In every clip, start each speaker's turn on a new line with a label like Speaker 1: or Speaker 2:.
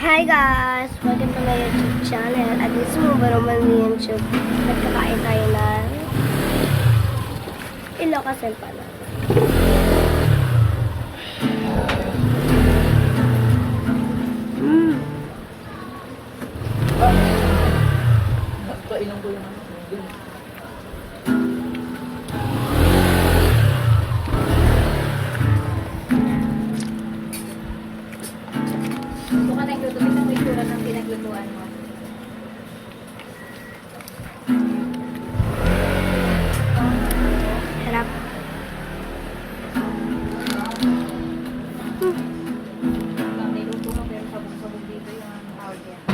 Speaker 1: Hi guys! Welcome to my YouTube channel. At this mo ba naman ni YouTube? Nagkakain tayo ng Ilocos Empanada.
Speaker 2: Kailan ko yung
Speaker 3: Bukan nagluto, ito mo itsura ng pinaglutuan mo.
Speaker 1: Harap.
Speaker 3: Niluto mo pero sabog-sabog dito yung tawag yan.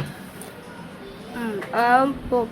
Speaker 1: Po.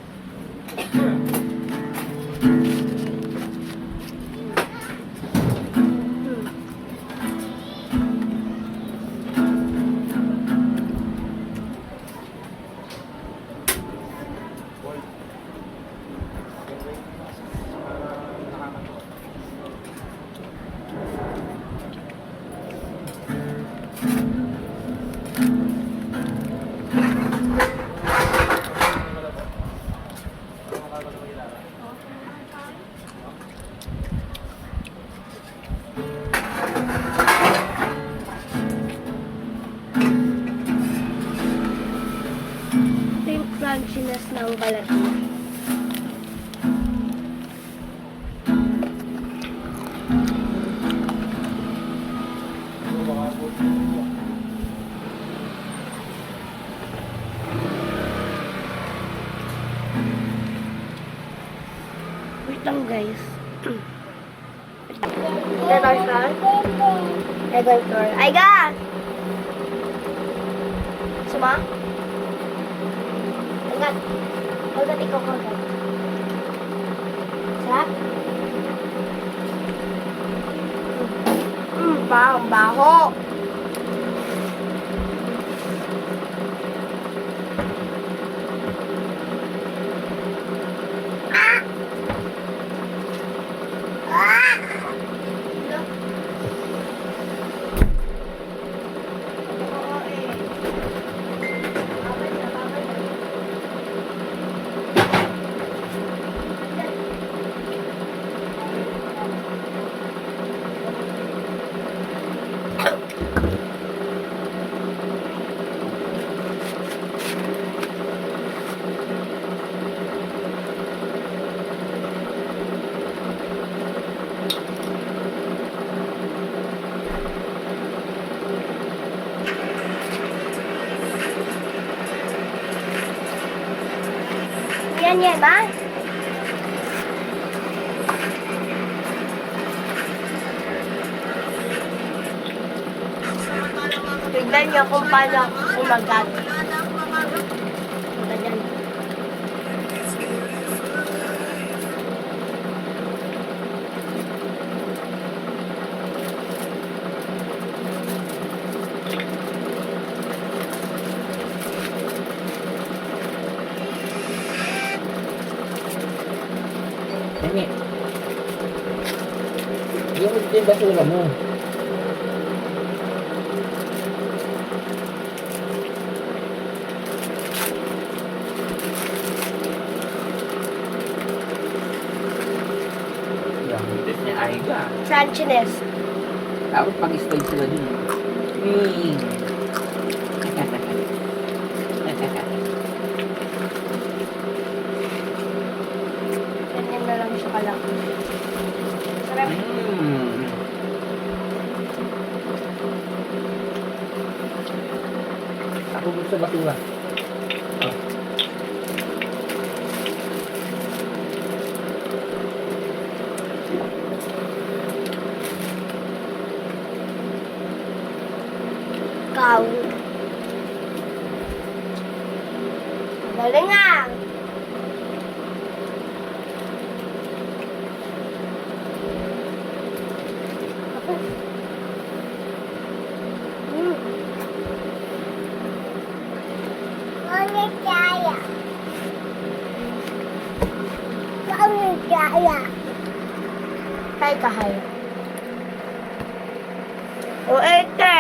Speaker 1: Ito yung crunchiness ng balat niya. Wait lang guys. Ito store. Aiga! Suma? Agad. Agad ikaw agad. Sarap? Baho. Yan ba? Tignan niyo kung paano umagat. Ganyan.
Speaker 2: Nene. Yung basura mo. Yung bitis niya Aiga.
Speaker 1: Crunchiness.
Speaker 2: Tapos pag-stay sila dun.
Speaker 1: Ganyan na lang siya kalaki. Sarap.
Speaker 2: Ako gusto sa basura.
Speaker 1: Ikaw. Galing ah! Hay kahay. O ete.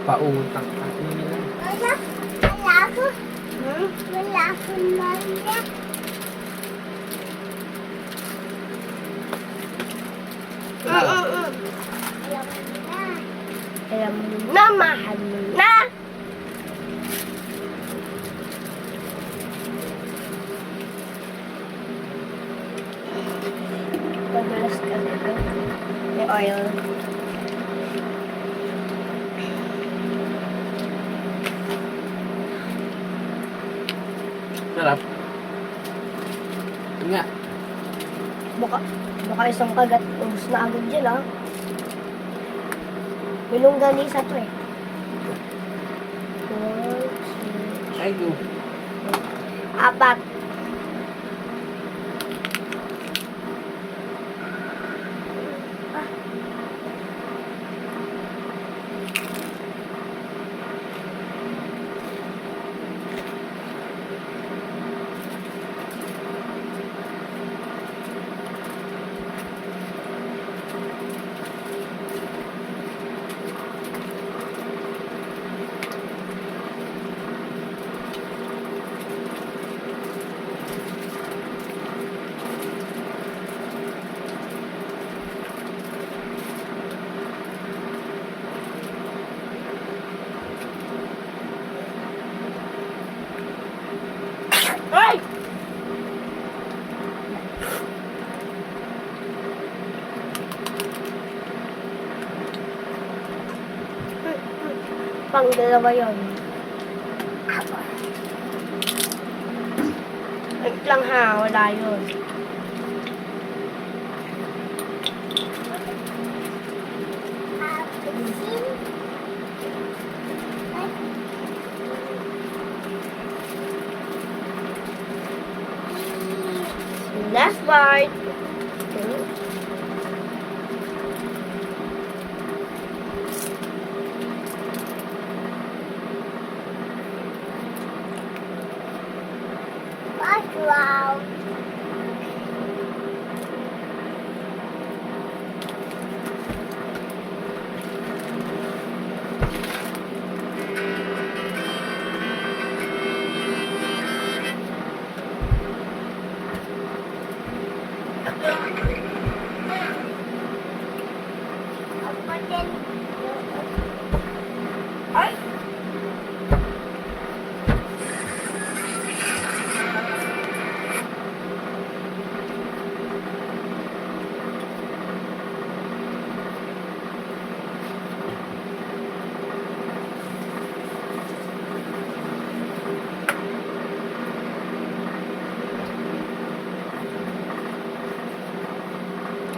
Speaker 2: Pautang. Ano nila?
Speaker 1: Wala ako. Wala akong manda. Alam mo na, mahal mo na. Padalas ka dito. May oil.
Speaker 2: Sarap. Yun nga.
Speaker 1: Baka isang kagat. Ubus na agad dyan, ah. May longganisa to, eh. 1, 2,
Speaker 2: Ay, go.
Speaker 1: 4. Ay! Pang dalawa yun. Wait lang ha, wala yun. Last part. Wow. Ako din.